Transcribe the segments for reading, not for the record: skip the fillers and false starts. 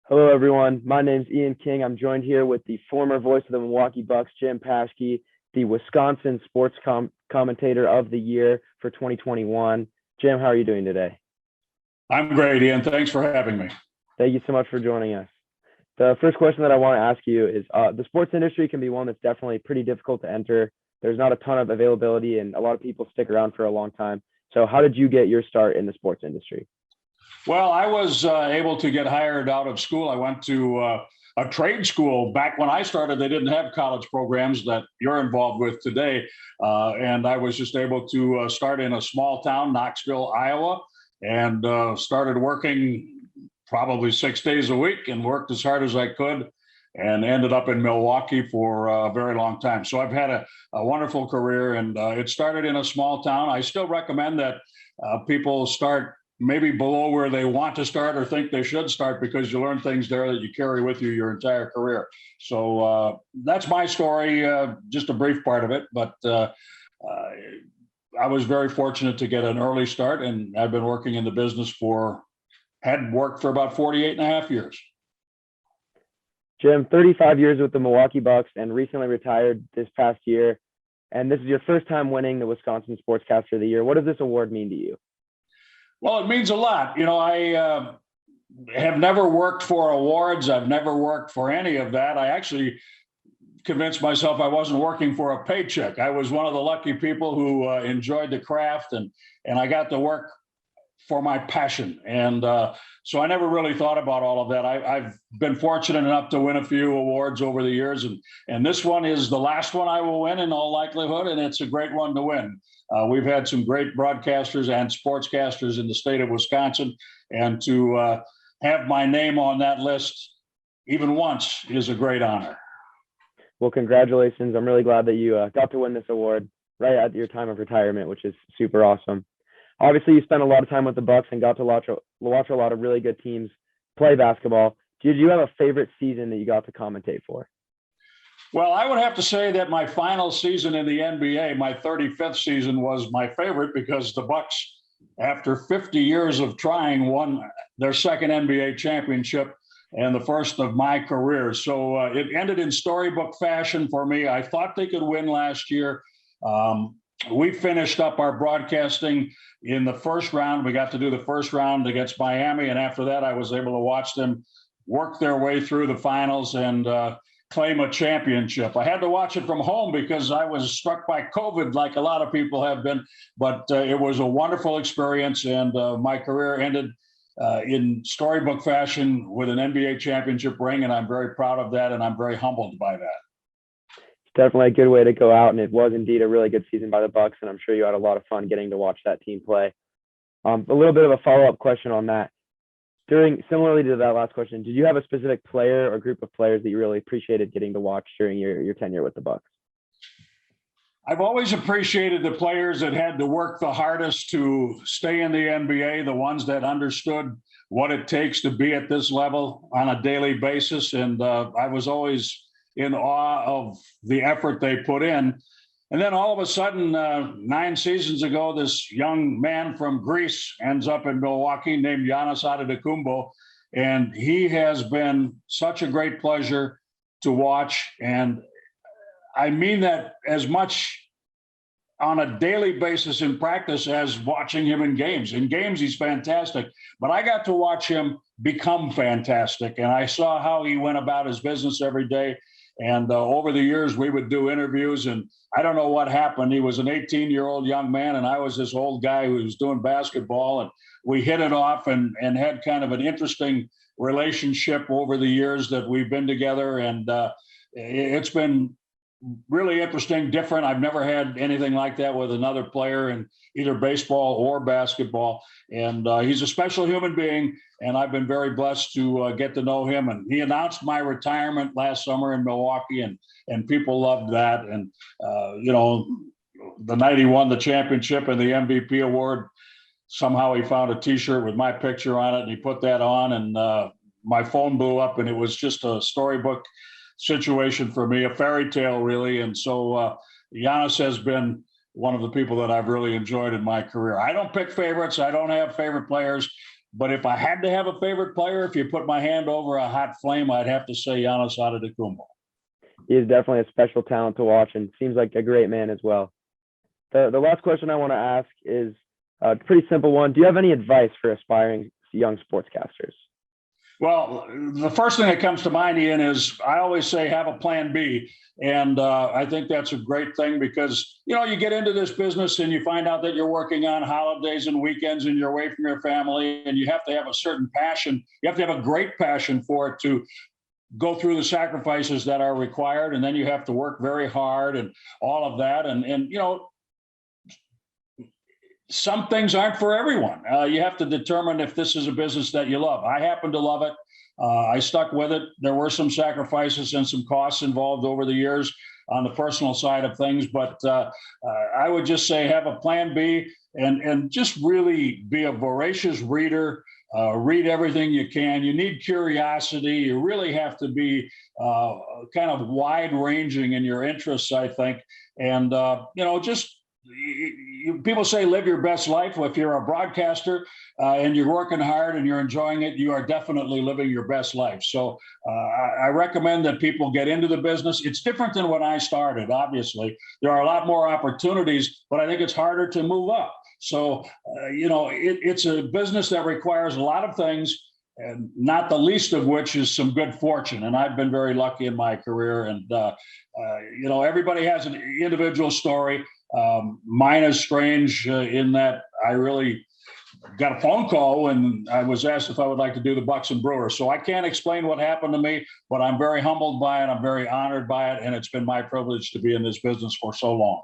Hello, everyone. My name's Ian King. I'm joined here with the former voice of the Milwaukee Bucks, Jim Paschke, the Wisconsin Sports Commentator of the Year for 2021. Jim, how are you doing today? I'm great, Ian. Thanks for having me. Thank you so much for joining us. The first question that I want to ask you is the sports industry can be one that's definitely pretty difficult to enter. There's not a ton of availability, and a lot of people stick around for a long time. So, how did you get your start in the sports industry? Well, I was able to get hired out of school. I went to a trade school. Back when I started, they didn't have college programs that you're involved with today. And I was just able to start in a small town, Knoxville, Iowa, and started working probably 6 days a week and worked as hard as I could and ended up in Milwaukee for a very long time. So I've had a wonderful career, and it started in a small town. I still recommend that people start maybe below where they want to start or think they should start, because you learn things there that you carry with you your entire career. So that's my story, just a brief part of it. But I was very fortunate to get an early start, and I've been working in the business had worked for about 48 and a half years. Jim, 35 years with the Milwaukee Bucks and recently retired this past year. And this is your first time winning the Wisconsin Sportscaster of the Year. What does this award mean to you? Well, it means a lot. I have never worked for awards. I've never worked for any of that. I actually convinced myself I wasn't working for a paycheck. I was one of the lucky people who enjoyed the craft, and I got to work for my passion. And so I never really thought about all of that. I've been fortunate enough to win a few awards over the years, and this one is the last one I will win in all likelihood, and it's a great one to win. We've had some great broadcasters and sportscasters in the state of Wisconsin, and to have my name on that list even once is a great honor. Well, congratulations. I'm really glad that you got to win this award right at your time of retirement, which is super awesome. Obviously, you spent a lot of time with the Bucks and got to watch a lot of really good teams play basketball. Did you have a favorite season that you got to commentate for? Well, I would have to say that my final season in the NBA, my 35th season, was my favorite, because the Bucks, after 50 years of trying, won their second NBA championship and the first of my career. So it ended in storybook fashion for me. I thought they could win last year. We finished up our broadcasting in the first round. We got to do the first round against Miami, and after that, I was able to watch them work their way through the finals and claim a championship. I had to watch it from home because I was struck by COVID, like a lot of people have been, but it was a wonderful experience, and my career ended in storybook fashion with an NBA championship ring, and I'm very proud of that, and I'm very humbled by that. Definitely a good way to go out, and it was indeed a really good season by the Bucks, and I'm sure you had a lot of fun getting to watch that team play. A little bit of a follow-up question on that. Similarly to that last question, did you have a specific player or group of players that you really appreciated getting to watch during your tenure with the Bucks? I've always appreciated the players that had to work the hardest to stay in the NBA, the ones that understood what it takes to be at this level on a daily basis, and I was always in awe of the effort they put in. And then all of a sudden, 9 seasons ago, this young man from Greece ends up in Milwaukee named Giannis Antetokounmpo. And he has been such a great pleasure to watch. And I mean that as much on a daily basis in practice as watching him in games. In games, he's fantastic. But I got to watch him become fantastic. And I saw how he went about his business every day. And over the years, we would do interviews, and I don't know what happened. He was an 18-year-old young man, and I was this old guy who was doing basketball, and we hit it off and had kind of an interesting relationship over the years that we've been together. And it's been really interesting, different. I've never had anything like that with another player in either baseball or basketball. And he's a special human being, and I've been very blessed to get to know him. And he announced my retirement last summer in Milwaukee, and people loved that. And, the night he won the championship and the MVP award, somehow he found a T-shirt with my picture on it, and he put that on, and my phone blew up, and it was just a storybook situation for me, a fairy tale, really. And so Giannis has been one of the people that I've really enjoyed in my career. I don't pick favorites. I don't have favorite players, But if I had to have a favorite player, if you put my hand over a hot flame, I'd have to say Giannis Antetokounmpo. He is definitely a special talent to watch and seems like a great man as well. The last question I want to ask is a pretty simple one. Do you have any advice for aspiring young sportscasters? Well, the first thing that comes to mind, Ian, is I always say have a plan B. And I think that's a great thing because, you get into this business and you find out that you're working on holidays and weekends and you're away from your family, and you have to have a certain passion. You have to have a great passion for it to go through the sacrifices that are required. And then you have to work very hard and all of that. And some things aren't for everyone. You have to determine if this is a business that you love. I happen to love it. I stuck with it. There were some sacrifices and some costs involved over the years on the personal side of things, but I would just say have a plan B and just really be a voracious reader. Read everything you can. You need curiosity. You really have to be kind of wide ranging in your interests, I think. And, people say live your best life. Well, if you're a broadcaster and you're working hard and you're enjoying it, you are definitely living your best life. So I recommend that people get into the business. It's different than when I started, obviously. There are a lot more opportunities, but I think it's harder to move up. So, it's a business that requires a lot of things, and not the least of which is some good fortune. And I've been very lucky in my career. And, everybody has an individual story. Mine is strange in that I really got a phone call when I was asked if I would like to do the Bucks and Brewers. So I can't explain what happened to me, but I'm very humbled by it. I'm very honored by it. And it's been my privilege to be in this business for so long.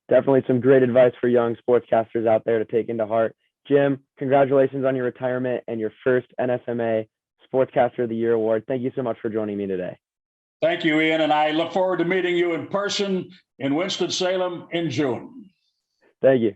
Definitely some great advice for young sportscasters out there to take into heart. Jim, congratulations on your retirement and your first NSMA Sportscaster of the Year award. Thank you so much for joining me today. Thank you, Ian. And I look forward to meeting you in person in Winston-Salem in June. Thank you.